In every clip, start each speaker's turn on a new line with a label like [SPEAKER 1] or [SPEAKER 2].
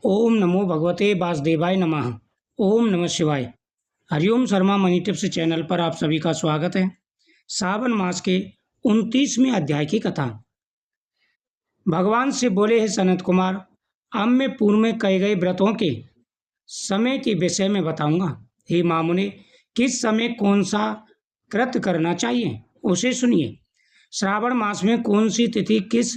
[SPEAKER 1] ओम नमो भगवते वासुदेवाय नमः। ओम नमः शिवाय। Hariom Sharma money tips channel पर आप सभी का स्वागत है। सावन मास के 29वें अध्याय की कथा। भगवान से बोले हैं सनत कुमार, अब मैं पूर्व में कहे गए व्रतों के समय के विषय में बताऊंगा। हे मामुने, किस समय कौन सा कृत करना चाहिए उसे सुनिए। श्रावण मास में कौन सी तिथि किस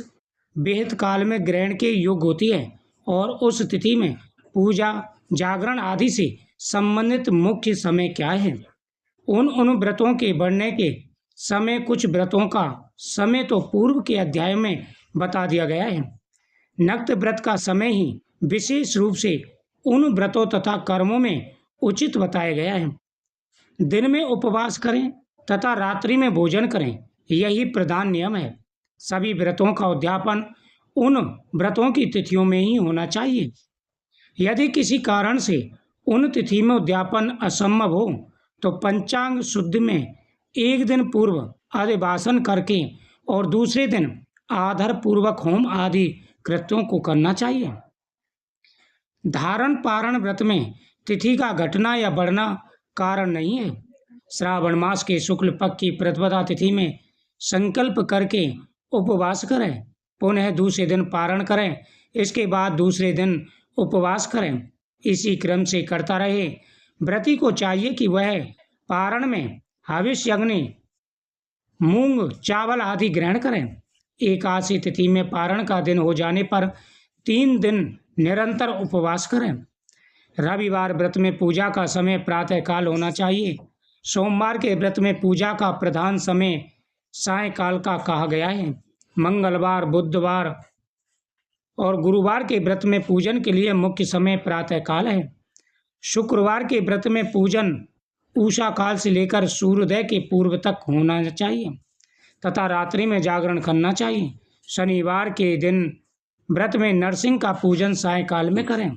[SPEAKER 1] विहित काल में ग्रहण के योग्य होती है और उस तिथि में पूजा, जागरण आदि से संबंधित मुख्य समय क्या है। उन व्रतों के बढ़ने के समय कुछ व्रतों का समय तो पूर्व के अध्याय में बता दिया गया है। नक्त व्रत का समय ही विशेष रूप से उन व्रतों तथा कर्मों में उचित बताया गया है। दिन में उपवास करें तथा रात्रि में भोजन करें, यही प्रधान नियम है। सभी व्रतों का उद्यापन उन व्रतों की तिथियों में ही होना चाहिए। यदि किसी कारण से उन तिथि में उद्यापन असंभव हो तो पंचांग शुद्ध में एक दिन पूर्व अधिवासन करके और दूसरे दिन आधार पूर्वक होम आदि कृत्यों को करना चाहिए। धारण पारण व्रत में तिथि का घटना या बढ़ना कारण नहीं है। श्रावण मास के शुक्ल पक्ष की प्रतिपदा तिथि में संकल्प करके उपवास करें, पुनः दूसरे दिन पारण करें, इसके बाद दूसरे दिन उपवास करें। इसी क्रम से करता रहे। व्रती को चाहिए कि वह पारण में हविष्य, अग्नि, मूंग, चावल आदि ग्रहण करें। एकादशी तिथि में पारण का दिन हो जाने पर 3 दिन निरंतर उपवास करें। रविवार व्रत में पूजा का समय प्रातःकाल होना चाहिए। सोमवार के व्रत में पूजा का प्रधान समय सायंकाल का कहा गया है। मंगलवार, बुधवार और गुरुवार के व्रत में पूजन के लिए मुख्य समय प्रातःकाल है। शुक्रवार के व्रत में पूजन उषा काल से लेकर सूर्योदय के पूर्व तक होना चाहिए तथा रात्रि में जागरण करना चाहिए। शनिवार के दिन व्रत में नरसिंह का पूजन सायंकाल में करें।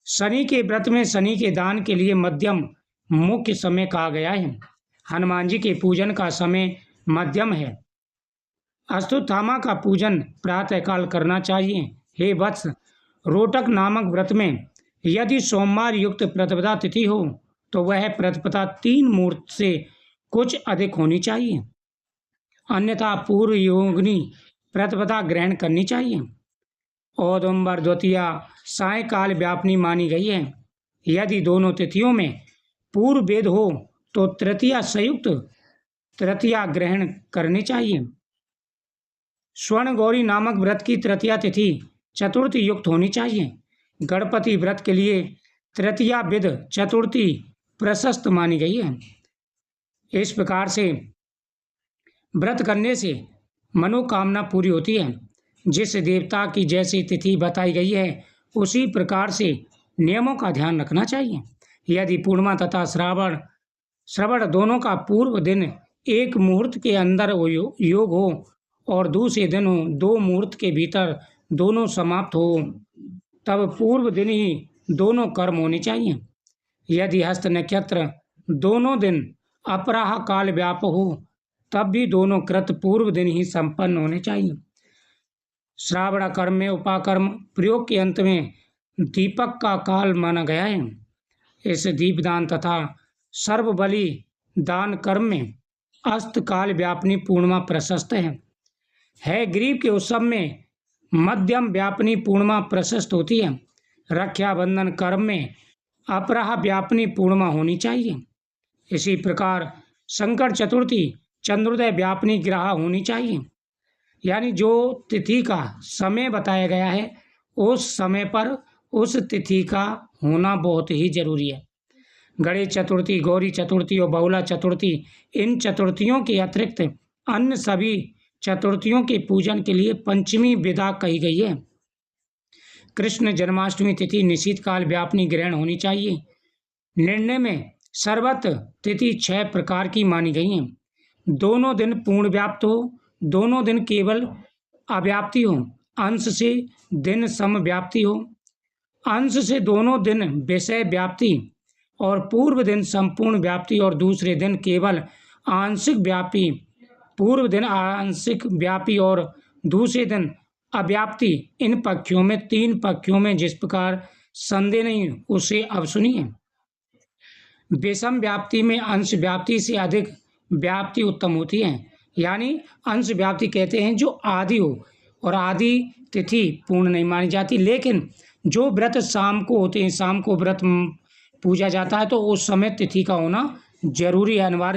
[SPEAKER 1] शनि के व्रत में शनि के दान के लिए मध्यम मुख्य समय कहा गया है। हनुमान जी के पूजन का समय मध्यम है। अश्वत्थामा का पूजन प्रातःकाल करना चाहिए। हे वत्स, रोटक नामक व्रत में यदि सोमवार युक्त प्रतिपदा तिथि हो तो वह प्रतिपदा 3 मुहूर्त से कुछ अधिक होनी चाहिए, अन्यथा पूर्व योगिनी प्रतिपदा ग्रहण करनी चाहिए। औदुंबर द्वितीया सायंकाल व्यापनी मानी गई है। यदि दोनों तिथियों में पूर्व भेद हो तो तृतीया संयुक्त तृतीया ग्रहण करनी चाहिए। स्वर्ण गौरी नामक व्रत की तृतीया तिथि चतुर्थी युक्त होनी चाहिए। गणपति व्रत के लिए तृतीया विध चतुर्थी प्रशस्त मानी गई है। इस प्रकार से व्रत करने से मनोकामना पूरी होती है। जिस देवता की जैसी तिथि बताई गई है उसी प्रकार से नियमों का ध्यान रखना चाहिए। यदि पूर्णिमा तथा श्रवण दोनों का पूर्व दिन एक मुहूर्त के अंदर योग हो और दूसरे दिन 2 मुहूर्त के भीतर दोनों समाप्त हो, तब पूर्व दिन ही दोनों कर्म होने चाहिए। यदि हस्त नक्षत्र दोनों दिन अपराह काल व्याप हो तब भी दोनों कृत पूर्व दिन ही संपन्न होने चाहिए। श्रावण कर्म में उपाकर्म प्रयोग के अंत में दीपक का काल माना गया है। इस दीपदान तथा सर्वबलि दान कर्म में अस्त काल व्यापनी पूर्णिमा प्रशस्त है। ग्रीब के उत्सव में मध्यम व्यापनी पूर्णिमा प्रशस्त होती है। रक्षाबंधन कर्म में अपराह व्यापनी पूर्णिमा होनी चाहिए। इसी प्रकार संकट चतुर्थी चंद्रोदय व्यापनी ग्रह होनी चाहिए। यानी जो तिथि का समय बताया गया है उस समय पर उस तिथि का होना बहुत ही जरूरी है। गणेश चतुर्थी, गौरी चतुर्थी और बहुला चतुर्थी, इन चतुर्थियों के अतिरिक्त अन्य सभी चतुर्थियों के पूजन के लिए पंचमी विदा कही गई है। कृष्ण जन्माष्टमी तिथि निश्चित काल व्यापनी ग्रहण होनी चाहिए। निर्णय में सर्वत्र तिथि 6 प्रकार की मानी गई हैं। दोनों दिन पूर्ण व्याप्त हो, दोनों दिन केवल अव्याप्ति हो, अंश से दिन समव्याप्ति हो, अंश से दोनों दिन विषय व्याप्ति और पूर्व दिन संपूर्ण व्याप्ति और दूसरे दिन केवल आंशिक व्यापी। पूर्व दिन आंशिक व्यापी और दूसरे दिन अव्याप्ति इन पक्षियों में 3 पक्षियों में जिस प्रकार संदेह नहीं उसे अब सुनिए। विषम व्याप्ति में अंश व्याप्ति से अधिक व्याप्ति उत्तम होती है। यानी अंश व्याप्ति कहते हैं जो आदि हो, और आदि तिथि पूर्ण नहीं मानी जाती। लेकिन जो व्रत शाम को होते हैं, शाम को व्रत पूजा जाता है, तो उस समय तिथि का होना जरूरी है, अनिवार्य